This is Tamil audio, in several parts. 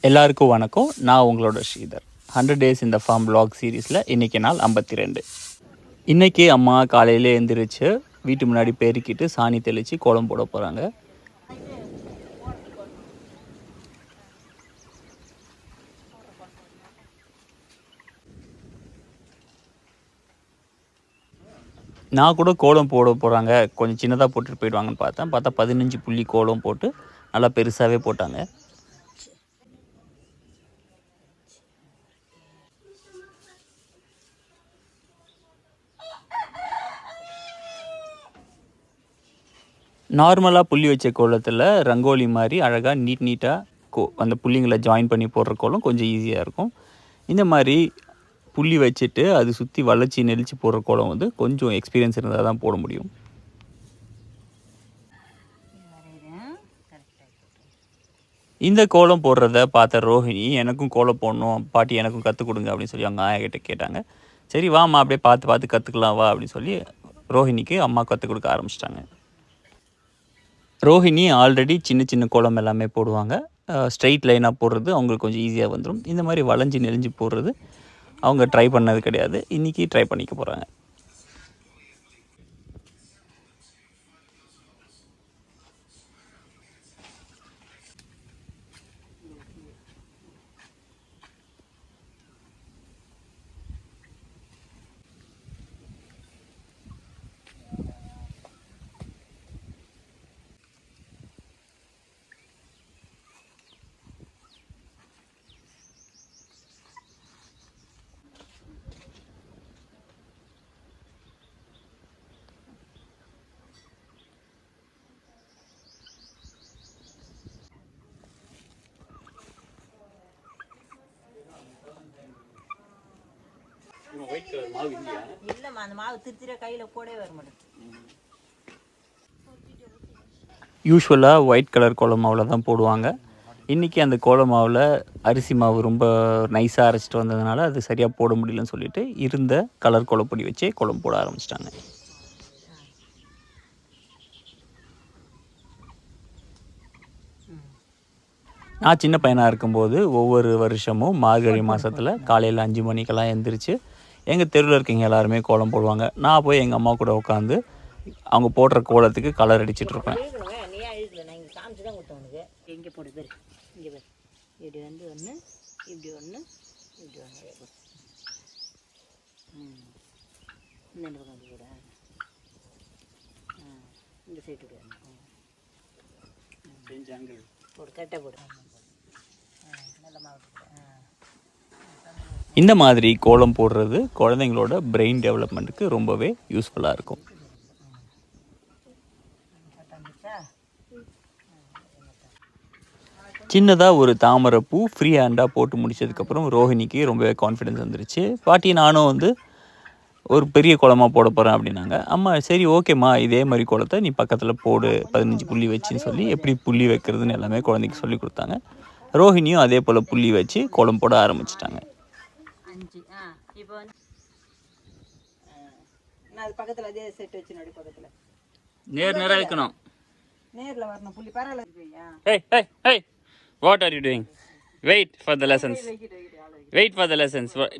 எல்லாருக்கும் வணக்கம். நான் உங்களோட ஸ்ரீதர். 100 டேஸ் இந்த ஃபார்ம் vlog சீரீஸில் இன்றைக்கி நாள் 52. இன்றைக்கி அம்மா காலையில் எழுந்திரிச்சு வீட்டு முன்னாடி பெருக்கிட்டு சாணி தெளித்து கோலம் போட போகிறாங்க. நான் கூட கோலம் போட போகிறாங்க, கொஞ்சம் சின்னதாக போட்டுட்டு போயிடுவாங்கன்னு பார்த்தா 15 புள்ளி கோலம் போட்டு நல்லா பெருசாகவே போட்டாங்க. நார்மலாக புள்ளி வச்ச கோலத்தில் ரங்கோலி மாதிரி அழகாக நீட்டாக அந்த புள்ளிங்களை ஜாயின் பண்ணி போடுற கோலம் கொஞ்சம் ஈஸியாக இருக்கும். இந்த மாதிரி புள்ளி வச்சுட்டு அது சுற்றி வளைச்சி நெளிச்சு போடுற கோலம் வந்து கொஞ்சம் எக்ஸ்பீரியன்ஸ் இருந்தால் தான் போட முடியும். இந்த கோலம் போடுறத பார்த்த ரோஹிணி எனக்கும் கோலம் போடணும் பாட்டி, எனக்கும் கற்றுக் கொடுங்க அப்படின்னு சொல்லி அவங்க ஆயா கிட்ட கேட்டாங்க. சரி வாம்மா அப்படியே பார்த்து கற்றுக்கலாம் வா அப்படின்னு சொல்லி ரோஹிணிக்கு அம்மா கற்றுக் கொடுக்க ஆரம்பிச்சிட்டாங்க. ரோஹிணி ஆல்ரெடி சின்ன கோலம் எல்லாமே போடுவாங்க. ஸ்ட்ரெயிட் லைனாக போடுறது அவங்களுக்கு கொஞ்சம் ஈஸியாக வந்துடும். இந்த மாதிரி வளைஞ்சி நெளிஞ்சு போடுறது அவங்க ட்ரை பண்ணது கிடையாது. இன்றைக்கி ட்ரை பண்ணிக்க போகிறாங்க. ஒயிட் கலர் மாவு இல்லையா? இல்லைம்மா, அந்த மாவு திருத்திர கையில் போடவே வர மாட்டேங்குது. யூஸ்வலாக ஒயிட் கலர் கோலம் மாவில் தான் போடுவாங்க. இன்றைக்கி அந்த கோலம் மாவில் அரிசி மாவு ரொம்ப நைஸாக அரைச்சிட்டு வந்ததுனால அது சரியாக போட முடியலன்னு சொல்லிட்டு இருந்த கலர் கோலப்பொடி வச்சே கோலம் போட ஆரம்பிச்சிட்டாங்க. நான் சின்ன பையனாக இருக்கும்போது ஒவ்வொரு வருஷமும் மார்கழி மாதத்தில் காலையில் 5 மணிக்கெல்லாம் எழுந்திரிச்சு எங்கள் தெருவில் இருக்கீங்க எல்லாருமே கோலம் போடுவாங்க. நான் போய் எங்கள் அம்மா கூட உட்காந்து அவங்க போடுற கோலத்துக்கு கலர் அடிச்சிட்ருப்பேன். எங்கே போடு பேர் இங்கே பேர் இப்படி வந்து ஒன்று இப்படி ஒன்று இப்படி ஒன்று இந்த பக்கம் வந்து கூட இந்த சைட்டு போடு கரெக்டாக போடு நல்ல மாவு. இந்த மாதிரி கோலம் போடுறது குழந்தைங்களோட பிரெயின் டெவலப்மெண்ட்டுக்கு ரொம்பவே யூஸ்ஃபுல்லாக இருக்கும். சின்னதாக ஒரு தாமரை பூ ஃப்ரீ ஹேண்டாக போட்டு முடிச்சதுக்கப்புறம் ரோஹிணிக்கு ரொம்பவே கான்ஃபிடென்ஸ் வந்துருச்சு. பாட்டி நானும் வந்து ஒரு பெரிய கோலமாக போட போகிறேன் அப்படின்னாங்க. அம்மா சரி ஓகேம்மா, இதே மாதிரி கோலத்தை நீ பக்கத்தில் போடு 15 புள்ளி வச்சுன்னு சொல்லி எப்படி புள்ளி வைக்கிறதுன்னு எல்லாமே குழந்தைக்கு சொல்லி கொடுத்தாங்க. ரோஹிணியும் அதே போல் புள்ளி வச்சு கோலம் போட ஆரம்பிச்சிட்டாங்க. இப்போ வந்து நான் அது பக்கத்தில் அதே செட் வச்சு நடி பக்கத்தில் நேராக வைக்கணும். நேரில் வரணும் புள்ளி பரவாயில்ல. Hey, what are you doing? Wait for the lessons.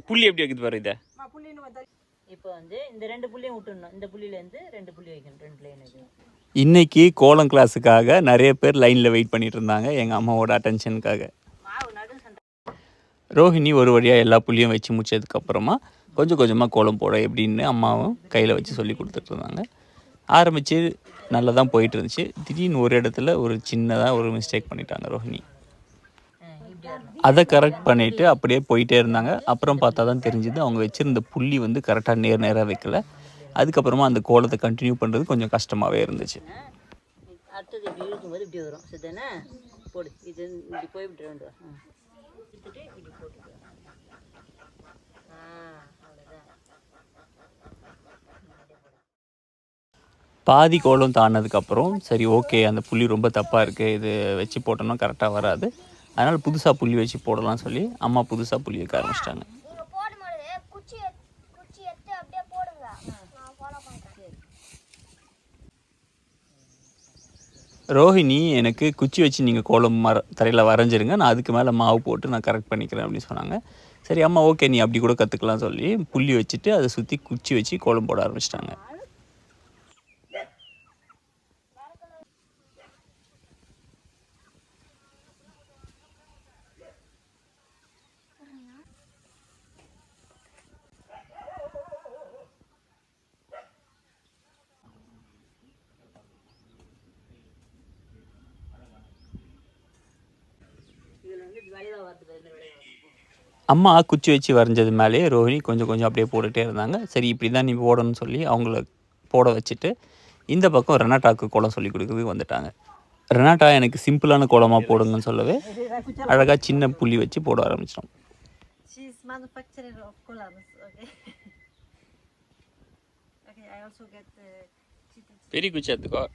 புள்ளி எப்படி வைக்கிறது பாரு இதை. இப்போ வந்து இந்த 2 புள்ளியும் விட்டுடணும். இந்த புள்ளியிலேருந்து 2 புள்ளி வைக்கணும். 2 லைன் வைக்கணும். இன்னைக்கு கோலம் கிளாஸுக்காக நிறைய பேர் லைனில் வெயிட் பண்ணிட்டு இருந்தாங்க எங்கள் அம்மாவோட அட்டென்ஷனுக்காக. ரோஹிணி ஒரு வழியாக எல்லா புள்ளியும் வச்சு முடிச்சதுக்கப்புறமா கொஞ்சமாக கோலம் போட எப்படின்னு அம்மாவும் கையில் வச்சு சொல்லி கொடுத்துட்ருந்தாங்க. ஆரம்பித்து நல்லா தான் போயிட்டு இருந்துச்சு. திடீர்னு ஒரு இடத்துல ஒரு சின்னதாக ஒரு மிஸ்டேக் பண்ணிட்டாங்க ரோஹிணி. அதை கரெக்ட் பண்ணிவிட்டு அப்படியே போயிட்டே இருந்தாங்க. அப்புறம் பார்த்தா தான் தெரிஞ்சுது அவங்க வச்சுருந்த புள்ளி வந்து கரெக்டாக நேராக வைக்கல. அதுக்கப்புறமா அந்த கோலத்தை கண்டினியூ பண்ணுறது கொஞ்சம் கஷ்டமாகவே இருந்துச்சு. அடுத்தது இப்படி இருக்கும்போது இப்படி வரும் சரிதானே, போடு இது இப்படி போய் இப்படி ரெண்டு இப்படி போட்டு பாதி கோலம் தாண்டினதுக்கப்புறம் சரி ஓகே, அந்த புள்ளி ரொம்ப தப்பாக இருக்குது, இது வச்சு போட்டோம்னா கரெக்டாக வராது, அதனால் புதுசாக புள்ளி வச்சு போடலாம்னு சொல்லி அம்மா புதுசாக புள்ளி வைக்க ஆரம்பிச்சிட்டாங்க. ரோஹிணி எனக்கு குச்சி வச்சு நீங்கள் கோலம் தரையில் வரைஞ்சிருங்க, நான் அதுக்கு மேலே மாவு போட்டு நான் கரெக்ட் பண்ணிக்கிறேன் அப்படின்னு சொன்னாங்க. சரி அம்மா ஓகே நீ அப்படி கூட கற்றுக்கலாம் சொல்லி புள்ளி வச்சுட்டு அதை சுற்றி குச்சி வச்சு கோலம் போட ஆரம்பிச்சிட்டாங்க. அம்மா குச்சி வச்சு வரைஞ்சது மேலே ரோஹிணி கொஞ்சம் கொஞ்சம் அப்படியே போட்டுகிட்டே இருந்தாங்க. சரி இப்படி தான் நீ போடணும்னு சொல்லி அவங்கள போட வச்சுட்டு இந்த பக்கம் ரெனாட்டாவுக்கு கோலம் சொல்லி கொடுக்குறதுக்கு வந்துட்டாங்க. ரெனாட்டா எனக்கு சிம்பிளான கோலமாக போடுங்கன்னு சொல்லவே அழகாக சின்ன புள்ளி வச்சு போட ஆரம்பிச்சிட்டோம். பெரிய குச்சி எடுத்துக்கோ.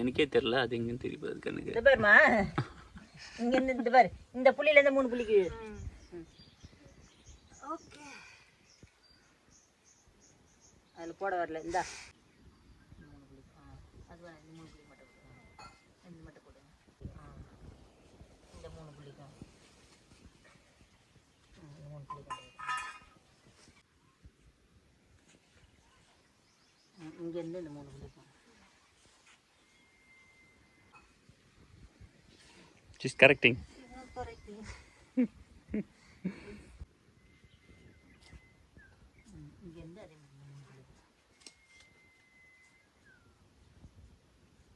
எனக்கே தெரியல அது எங்கன்னு தெரியாது கண்ணுக்கு. இந்த பாருமா இங்க இருந்து இந்த பாரு இந்த புள்ளியில இருந்து 3 புள்ளிக்கு ஓகே அதுல போட வரல இந்தா 3 புள்ளி அது வர இந்த 3 புள்ளி மட்டும் இந்த மட்டும் போடு இந்த 3 புள்ளிக்கு இந்த 3 புள்ளி இங்க இருந்து இந்த 3 புள்ளிக்கு Just correcting. correcting.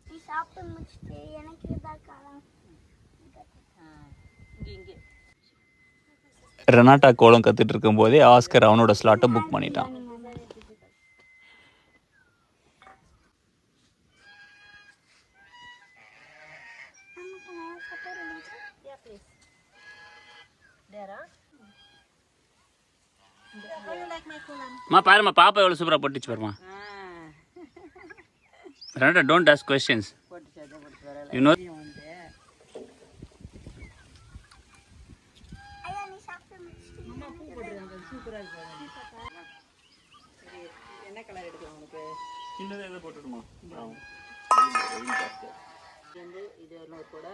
நீ சாப்பிட்டு முடிச்சிட்டு எனக்கு இதாக காலம் ரெனாட்டா கோலம் கற்றுட்டு இருக்கும்போதே ஆஸ்கர் அவனோட ஸ்லாட்டை புக் பண்ணிட்டான். மா பாருமா பாப்பா எவ்வளோ சூப்பராக போட்டுச்சு பாருமா. Renata don't ask questions you know. ஐயா நீ சாப்பிட்டு முடிச்சிட்டு என்ன கலர் எடுக்கணும் உனக்கு? சின்னதாக எதை போட்டுடுமா வந்து இது ஒரு கூட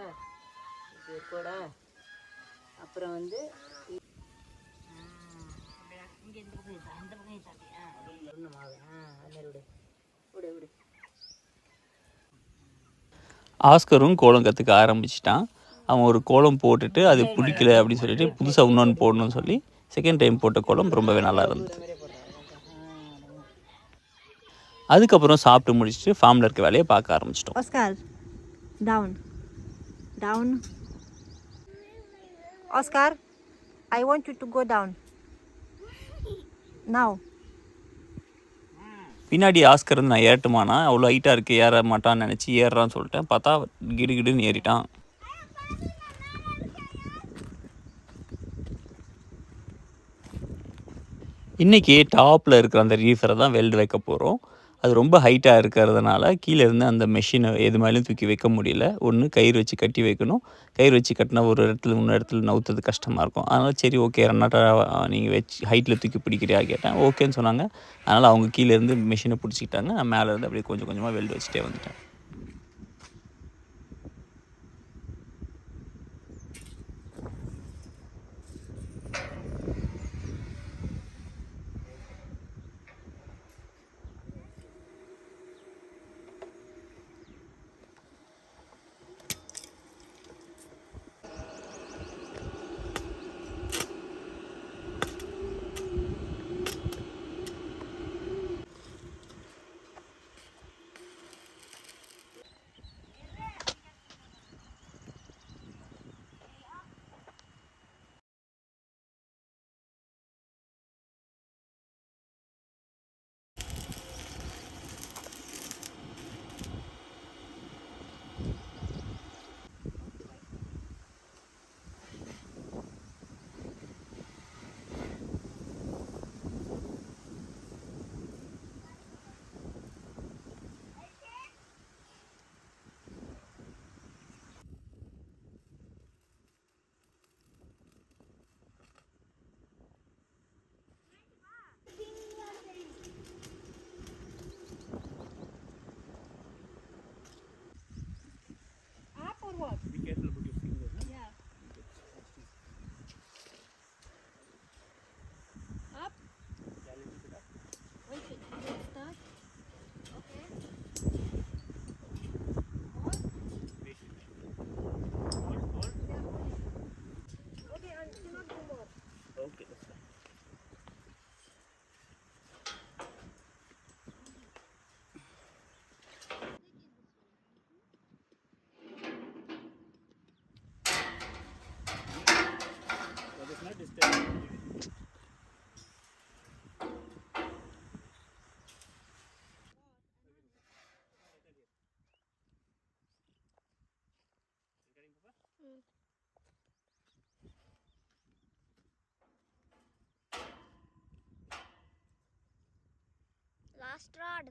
இது கூட அப்புறம் வந்து இங்கே இந்த பக்கம் சாப்பிட்டியா ஒன்றும் மாவு அது விடு விடு விடு. ஆஸ்கரும் கோலம் கற்றுக்க ஆரம்பிச்சிட்டான். அவன் ஒரு கோலம் போட்டுட்டு அது பிடிக்கல அப்படின்னு சொல்லிட்டு புதுசாக இன்னொன்று போடணும்னு சொல்லி செகண்ட் டைம் போட்ட கோலம் ரொம்பவே நல்லா இருந்தது. அதுக்கப்புறம் சாப்பிட்டு முடிச்சுட்டு ஃபார்மில் இருக்க வேலையை பார்க்க ஆரம்பிச்சிட்டோம். Oscar, down. Down. Oscar, I want you to go down. Now. பின்னாடி ஆஸ்கர் வந்து நான் ஏறட்டுமானா அவ்வளோ ஹைட்டாக இருக்குது ஏற மாட்டான்னு நினச்சி ஏறுறான்னு சொல்லிட்டேன். பார்த்தா கிடுகிடுன்னு ஏறிட்டான். இன்றைக்கி டாப்பில் இருக்கிற அந்த ரீஃபரை தான் வெல்டு வைக்க போகிறோம். அது ரொம்ப ஹைட்டாக இருக்கிறதுனால கீழே இருந்து அந்த மெஷினை எது மேலேயும் தூக்கி வைக்க முடியல. ஒன்று கயிறு வச்சு கட்டி வைக்கணும். கயிறு வச்சு கட்டினா ஒரு இடத்துல இன்னொரு இடத்துல நவுத்துறது கஷ்டமாக இருக்கும். அதனால் சரி ஓகே ரெனாட்டா நீங்கள் வச்சு ஹைட்டில் தூக்கி பிடிக்கிறியா கேட்டேன். ஓகேன்னு சொன்னாங்க. அதனால் அவங்க கீழே இருந்து மெஷினை பிடிச்சிக்கிட்டாங்க. நான் மேலே இருந்து அப்படியே கொஞ்சம் கொஞ்சமாக வெல்டு வச்சுட்டே வந்துட்டேன். Be careful about your finger. Yeah. Up. Yeah, little bit up. Wait, start. Okay. Wait. Hold. Okay, and do not do more. Okay, that's fine. That is not disturbing. Last rod.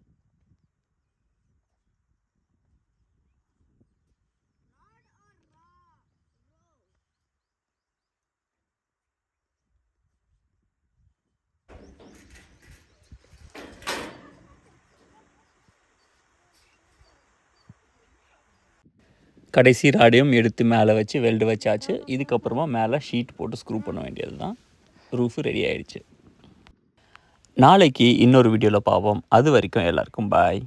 கடைசி ராடையும் எடுத்து மேலே வச்சு வெல்டு வச்சாச்சு. இதுக்கப்புறமா மேலே ஷீட் போட்டு ஸ்க்ரூ பண்ண வேண்டியது தான். ரூஃபு ரெடி ஆயிடுச்சு. நாளைக்கு இன்னொரு வீடியோவில் பார்ப்போம். அது வரைக்கும் எல்லாருக்கும் பாய்.